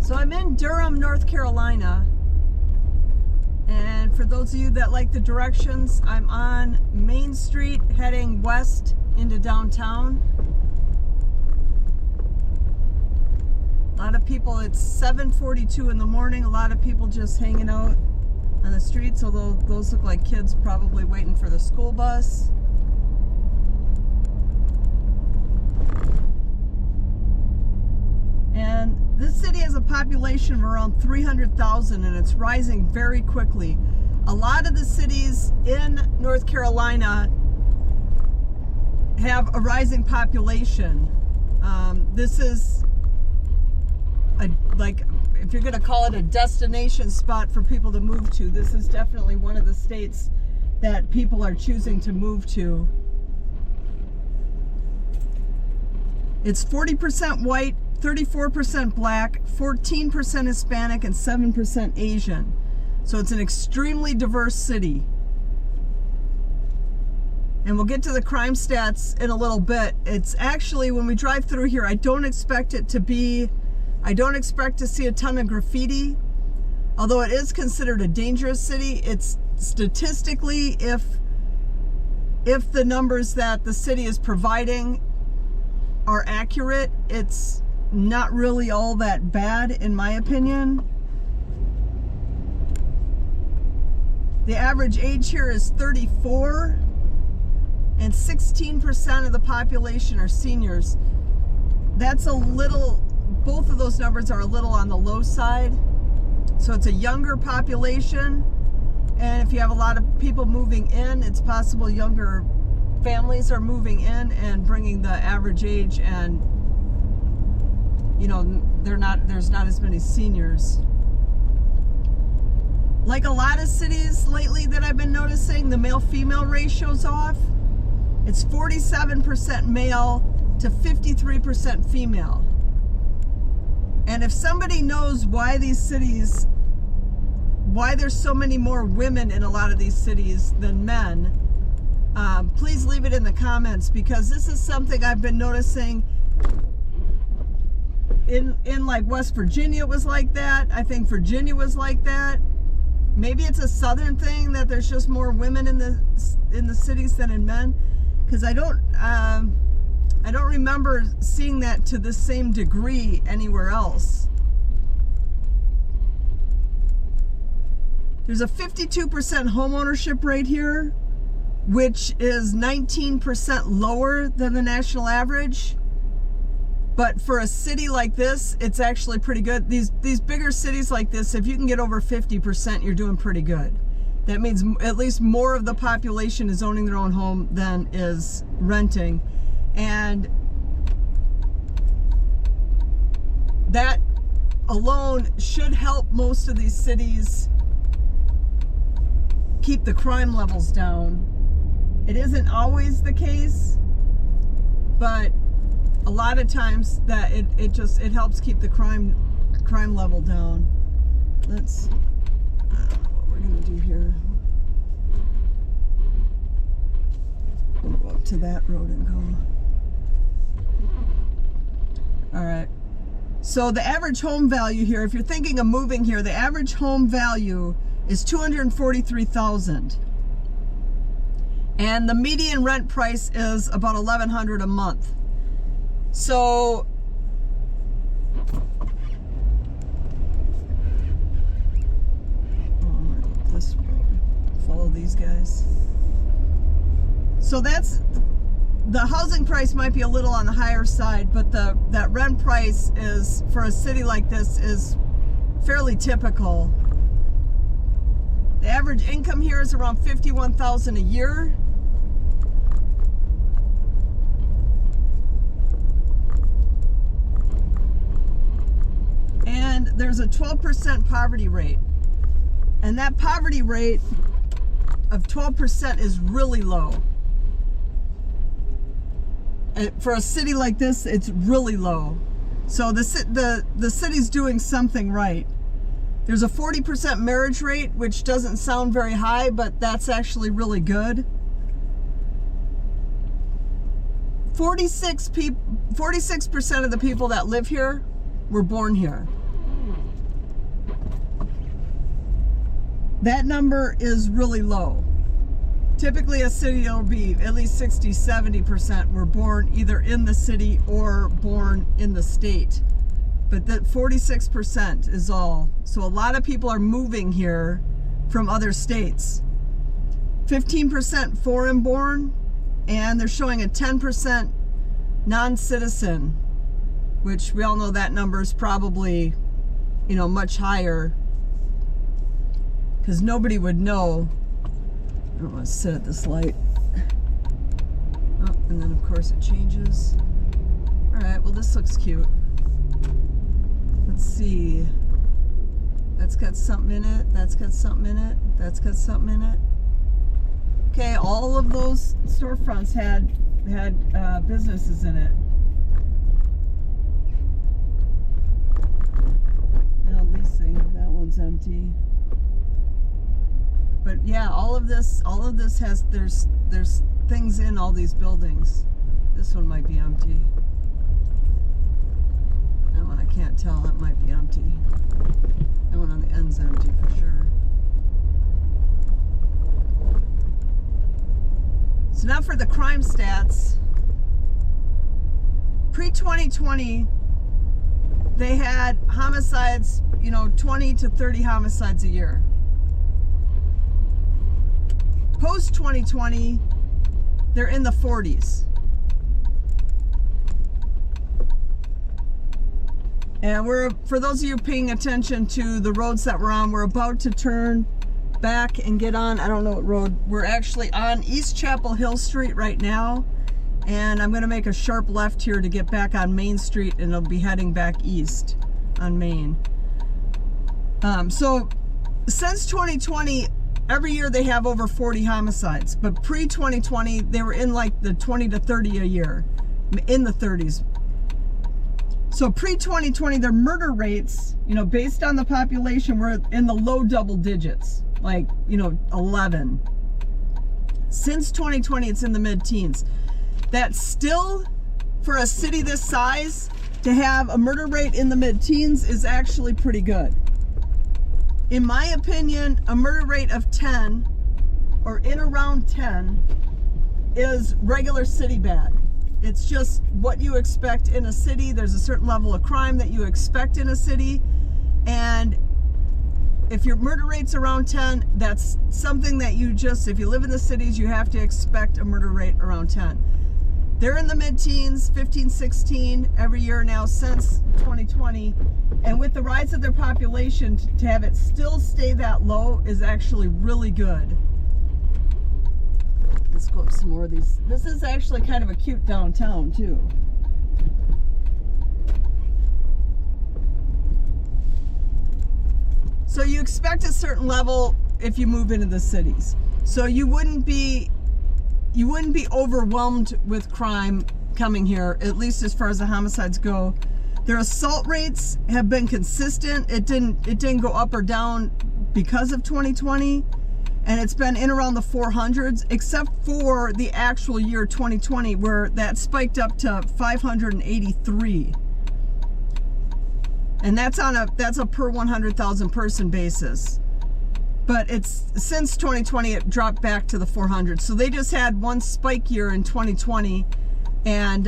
So I'm in Durham, North Carolina, and for those of you that like the directions, I'm on Main Street heading west into downtown. A lot of people, it's 7:42 in the morning, a lot of people just hanging out on the streets, although those look like kids probably waiting for the school bus. And this city has a population of around 300,000 and it's rising very quickly. A lot of the cities in North Carolina have a rising population. This is like, if you're gonna call it a destination spot for people to move to, this is definitely one of the states that people are choosing to move to. It's 40% white, 34% black, 14% Hispanic, and 7% Asian. So it's an extremely diverse city. And we'll get to the crime stats in a little bit. It's actually, when we drive through here, I don't expect to see a ton of graffiti. Although it is considered a dangerous city, it's statistically, if the numbers that the city is providing are accurate, it's not really all that bad in my opinion. The average age here is 34 and 16% of the population are seniors. That's a little, both of those numbers are a little on the low side. So it's a younger population, and if you have a lot of people moving in, it's possible younger families are moving in and bringing the average age, and you know, there's not as many seniors. Like a lot of cities lately that I've been noticing, the male-female ratio's off. It's 47% male to 53% female. And if somebody knows why these cities, why there's so many more women in a lot of these cities than men, please leave it in the comments, because this is something I've been noticing. In like West Virginia it was like that. I think Virginia was like that. Maybe it's a southern thing that there's just more women in the cities than in men, because I don't remember seeing that to the same degree anywhere else. There's a 52% home ownership rate here, which is 19% lower than the national average. But for a city like this, it's actually pretty good. These bigger cities like this, if you can get over 50%, you're doing pretty good. That means at least more of the population is owning their own home than is renting. And that alone should help most of these cities keep the crime levels down. It isn't always the case, but a lot of times that it helps keep the crime level down. I don't know what we're gonna do here. We'll go up to that road and go. All right. So the average home value here, if you're thinking of moving here, the average home value is $243,000. And the median rent price is about $1,100 a month. So this road, follow these guys. So that's, the housing price might be a little on the higher side, but that rent price is, for a city like this, is fairly typical. The average income here is around $51,000 a year. And there's a 12% poverty rate. And that poverty rate of 12% is really low. And for a city like this, it's really low. So the city's doing something right. There's a 40% marriage rate, which doesn't sound very high, but that's actually really good. 46% of the people that live here were born here. that number is really low. Typically a city will be at least 60-70% were born either in the city or born in the state. But that 46% is all. So a lot of people are moving here from other states. 15% foreign born, and they're showing a 10% non-citizen, which we all know that number is probably, you know, much higher, because nobody would know. I don't want to sit at this light. Oh, and then of course it changes. All right, well this looks cute. Let's see. That's got something in it. That's got something in it. That's got something in it. Okay, all of those storefronts had businesses in it. Now leasing, that one's empty. But yeah, all of this has there's things in all these buildings. This one might be empty. That one I can't tell. That might be empty. That one on the end's empty for sure. So now for the crime stats. Pre-2020, they had homicides, you know, 20 to 30 homicides a year. Post-2020, they're in the 40s. And for those of you paying attention to the roads that we're on, we're about to turn back and get on, I don't know what road, we're actually on East Chapel Hill Street right now. And I'm gonna make a sharp left here to get back on Main Street, and I'll be heading back east on Main. So since 2020, every year they have over 40 homicides, but pre-2020, they were in like the 20 to 30 a year, in the 30s. So pre-2020, their murder rates, you know, based on the population, were in the low double digits, like, you know, 11. Since 2020, it's in the mid-teens. That's still, for a city this size, to have a murder rate in the mid-teens is actually pretty good. In my opinion, a murder rate of 10 or in around 10 is regular city bad. It's just what you expect in a city. There's a certain level of crime that you expect in a city. And if your murder rate's around 10, that's something that you just, if you live in the cities, you have to expect a murder rate around 10. They're in the mid-teens, 15, 16 every year now since 2020. And with the rise of their population, to have it still stay that low is actually really good. Let's go up some more of these. This is actually kind of a cute downtown too. So you expect a certain level if you move into the cities. So you wouldn't be overwhelmed with crime coming here, at least as far as the homicides go. Their assault rates have been consistent. It didn't go up or down because of 2020, and it's been in around the 400s, except for the actual year 2020, where that spiked up to 583. And that's a per 100,000 person basis. But it's since 2020 it dropped back to the 400s. So they just had one spike year in 2020, and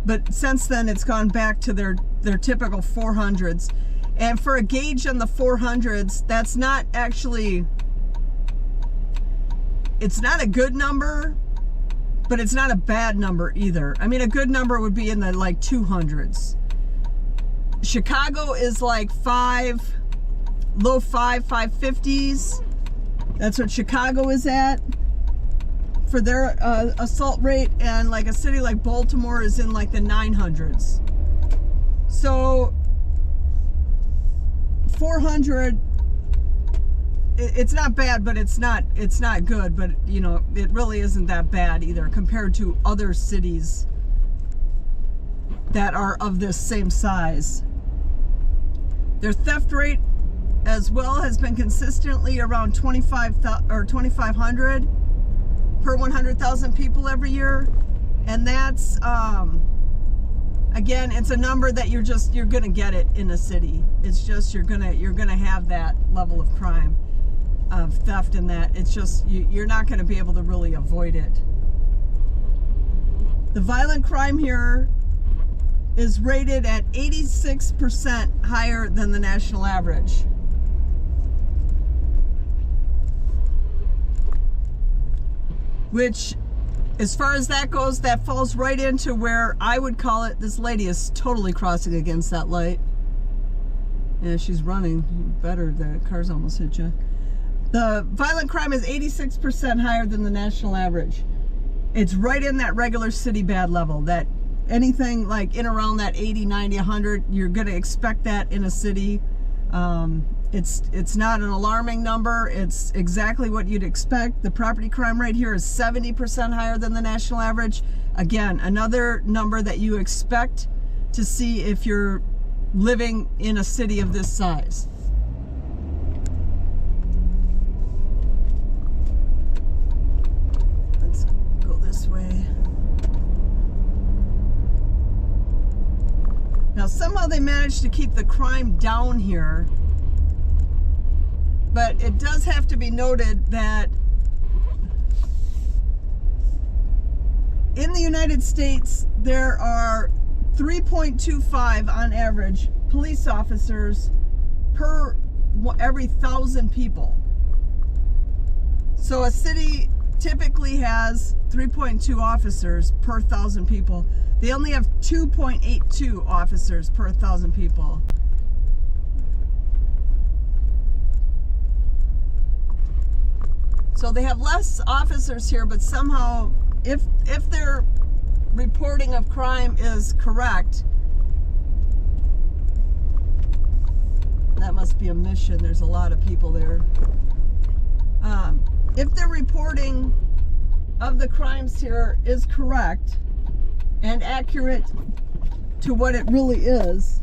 but since then it's gone back to their typical 400s. And for a gauge on the 400s, that's not actually, it's not a good number, but it's not a bad number either. I mean, a good number would be in the like 200s. Chicago is like low 550s. That's what Chicago is at for their assault rate, and like a city like Baltimore is in like the 900s. So 400, it's not bad, but it's not good. But you know, it really isn't that bad either compared to other cities that are of this same size. Their theft rate as well has been consistently around 2,500 per 100,000 people every year, and that's again, it's a number that you're gonna get it in a city. It's just you're gonna have that level of crime. of theft and that. It's just, you're not going to be able to really avoid it. The violent crime here is rated at 86% higher than the national average. Which, as far as that goes, that falls right into where I would call it, this lady is totally crossing against that light. Yeah, she's running. Better, the car's almost hit you. The violent crime is 86% higher than the national average. It's right in that regular city bad level. That anything like in around that 80, 90, 100, you're going to expect that in a city. It's not an alarming number. It's exactly what you'd expect. The property crime rate here is 70% higher than the national average. Again, another number that you expect to see if you're living in a city of this size. Let's go this way. Now, somehow they managed to keep the crime down here. But it does have to be noted that in the United States, there are 3.25 on average police officers per every 1,000 people. So a city typically has 3.2 officers per 1,000 people. They only have 2.82 officers per 1,000 people. So they have less officers here, but somehow, if their reporting of crime is correct, that must be a mission. There's a lot of people there. If their reporting of the crimes here is correct and accurate to what it really is,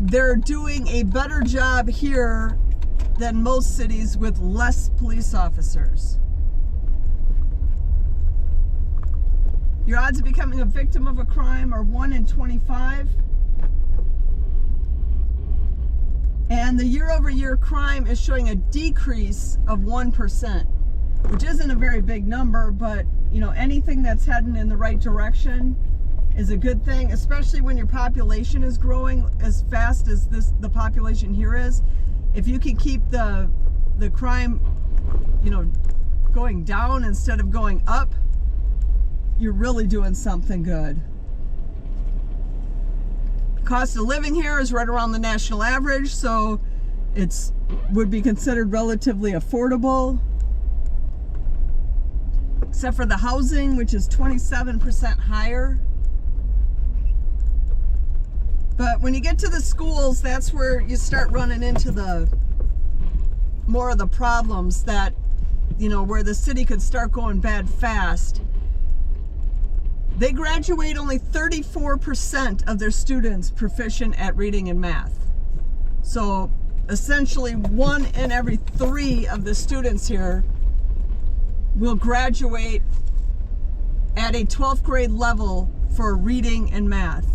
they're doing a better job here than most cities with less police officers. Your odds of becoming a victim of a crime are 1 in 25. And the year-over-year crime is showing a decrease of 1%, which isn't a very big number, but you know, anything that's heading in the right direction is a good thing, especially when your population is growing as fast as the population here is. If you can keep the crime, you know, going down instead of going up, you're really doing something good. Cost of living here is right around the national average, so it's would be considered relatively affordable, except for the housing, which is 27% higher. But when you get to the schools, that's where you start running into the more of the problems that, you know, where the city could start going bad fast. They graduate only 34% of their students proficient at reading and math. So essentially 1 in every 3 of the students here will graduate at a 12th grade level for reading and math.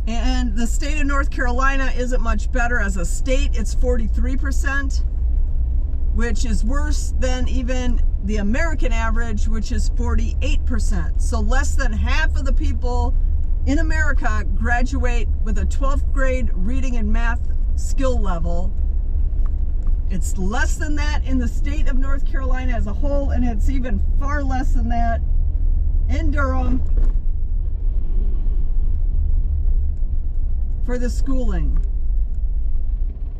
And the state of North Carolina isn't much better as a state. It's 43%, which is worse than even the American average, which is 48%. So less than half of the people in America graduate with a 12th grade reading and math skill level. It's less than that in the state of North Carolina as a whole, and it's even far less than that in Durham for the schooling.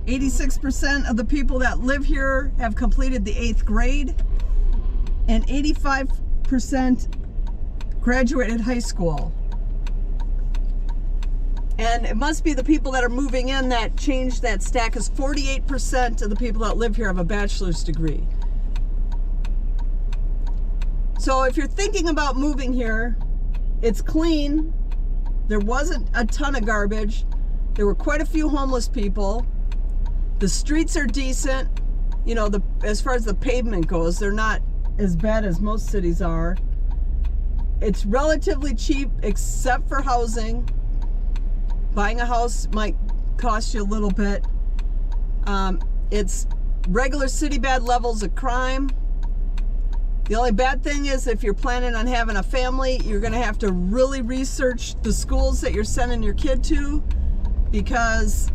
86% of the people that live here have completed the 8th grade, and 85% graduated high school. And it must be the people that are moving in that changed that stat, because 48% of the people that live here have a bachelor's degree. So if you're thinking about moving here, it's clean. There wasn't a ton of garbage. There were quite a few homeless people. The streets are decent. You know, as far as the pavement goes, they're not as bad as most cities are. It's relatively cheap except for housing. Buying a house might cost you a little bit. It's regular city bad levels of crime. The only bad thing is if you're planning on having a family, you're going to have to really research the schools that you're sending your kid to, because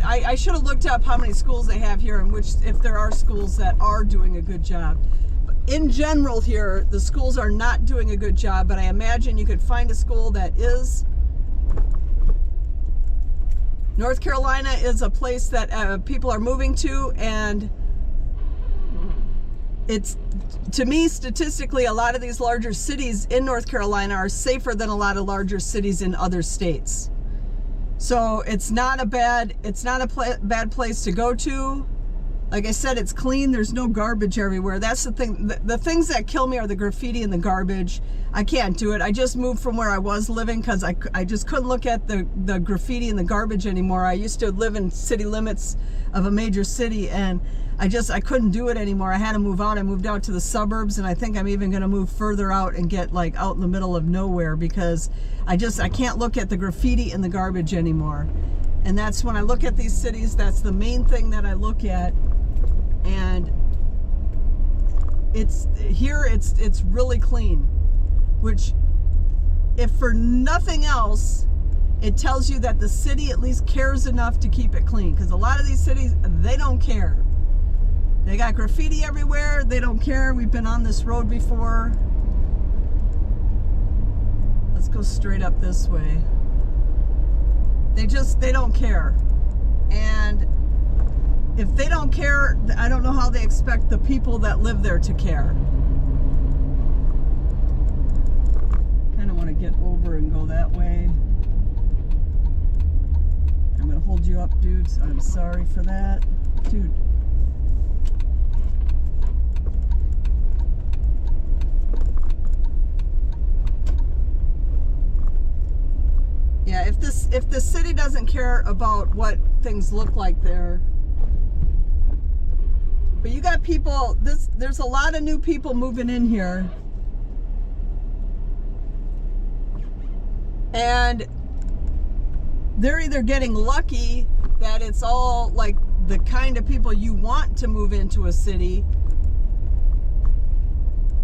I should have looked up how many schools they have here and if there are schools that are doing a good job. In general here, the schools are not doing a good job, but I imagine you could find a school that is. North Carolina is a place that people are moving to, and it's, to me, statistically, a lot of these larger cities in North Carolina are safer than a lot of larger cities in other states. So it's not a bad place to go to. Like I said, it's clean. There's no garbage everywhere. That's the thing. The things that kill me are the graffiti and the garbage. I can't do it. I just moved from where I was living because I just couldn't look at the graffiti and the garbage anymore. I used to live in city limits of a major city, and I couldn't do it anymore. I had to move out. I moved out to the suburbs, and I think I'm even going to move further out and get like out in the middle of nowhere, because I can't look at the graffiti and the garbage anymore. And that's when I look at these cities, that's the main thing that I look at. And it's really clean, which, if for nothing else, it tells you that the city at least cares enough to keep it clean. Because a lot of these cities, they don't care. They got graffiti everywhere. They don't care. We've been on this road before. Let's go straight up this way. They don't care. And if they don't care, I don't know how they expect the people that live there to care. Kind of want to get over and go that way. I'm going to hold you up, dudes. I'm sorry for that. Dude. Yeah, if the city doesn't care about what things look like there. But you got people, there's a lot of new people moving in here. And they're either getting lucky that it's all like the kind of people you want to move into a city,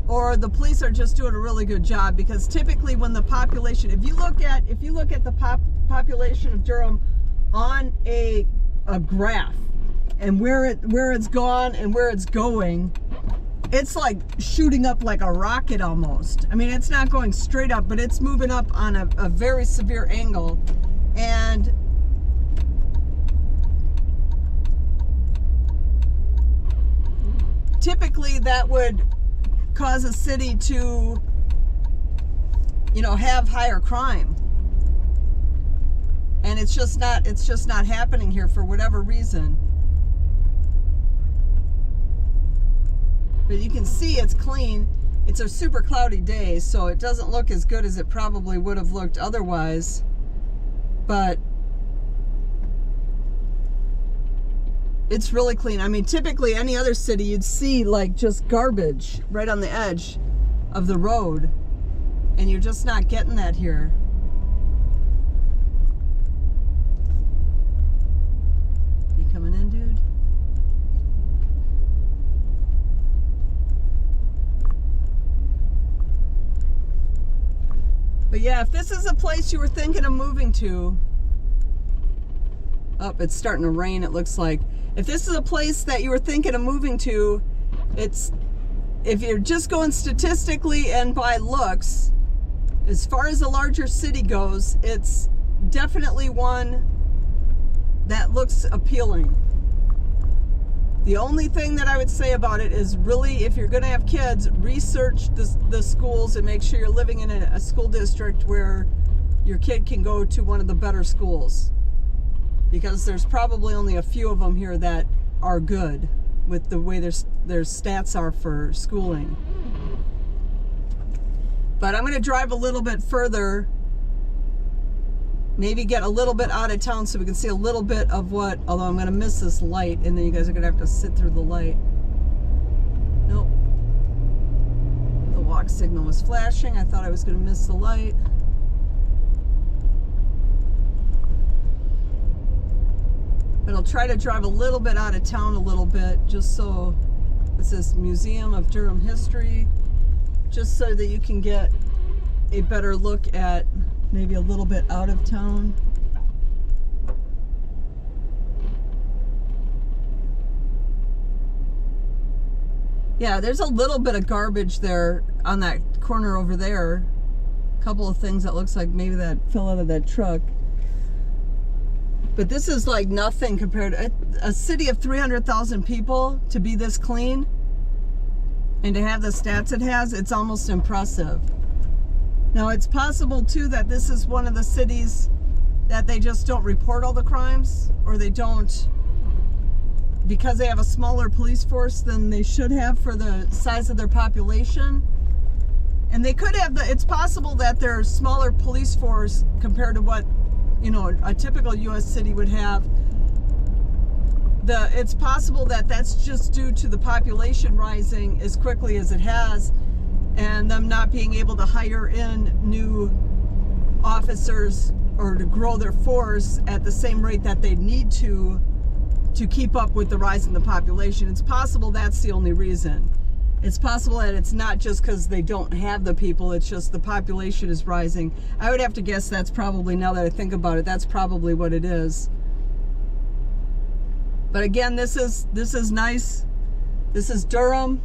or the police are just doing a really good job. Because typically when the population, if you look at the population of Durham on a graph, and where it's gone and where it's going, it's like shooting up like a rocket almost. I mean, it's not going straight up, but it's moving up on a very severe angle. And typically that would cause a city to, have higher crime. And it's just not happening here for whatever reason. But you can see it's clean. It's a super cloudy day, so it doesn't look as good as it probably would have looked otherwise. But it's really clean. I mean, typically any other city you'd see like just garbage right on the edge of the road, and you're just not getting that here. You coming in, dude? But yeah, if this is a place you were thinking of moving to, it's starting to rain, it looks like. If this is a place that you were thinking of moving to, if you're just going statistically and by looks, as far as the larger city goes, it's definitely one that looks appealing. The only thing that I would say about it is, really, if you're going to have kids, research the schools and make sure you're living in a school district where your kid can go to one of the better schools. Because there's probably only a few of them here that are good with the way their stats are for schooling. But I'm going to drive a little bit further, maybe get a little bit out of town so we can see a little bit of what, although I'm going to miss this light, and then you guys are going to have to sit through the light. Nope. The walk signal was flashing. I thought I was going to miss the light. But I'll try to drive a little bit out of town a little bit, just so, this is Museum of Durham History, just so that you can get a better look at maybe a little bit out of town. Yeah, there's a little bit of garbage there on that corner over there. A couple of things that looks like maybe that fell out of that truck. But this is like nothing compared to a city of 300,000 people to be this clean and to have the stats it has. It's almost impressive. Now, it's possible too that this is one of the cities that they just don't report all the crimes, or they don't, because they have a smaller police force than they should have for the size of their population. And they could have it's possible that their smaller police force compared to what, you know, a typical U.S. city would have, it's possible that that's just due to the population rising as quickly as it has, and them not being able to hire in new officers or to grow their force at the same rate that they need to keep up with the rise in the population. It's possible that's the only reason. It's possible that it's not just because they don't have the people, it's just the population is rising. I would have to guess that's probably, now that I think about it, that's probably what it is. But again, this is nice. This is Durham.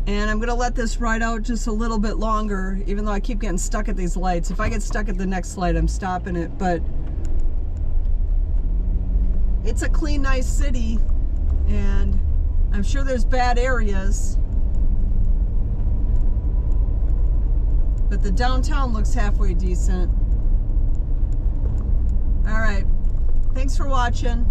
And I'm gonna let this ride out just a little bit longer, even though I keep getting stuck at these lights. If I get stuck at the next light, I'm stopping it. But it's a clean, nice city, and I'm sure there's bad areas, but the downtown looks halfway decent. All right, thanks for watching.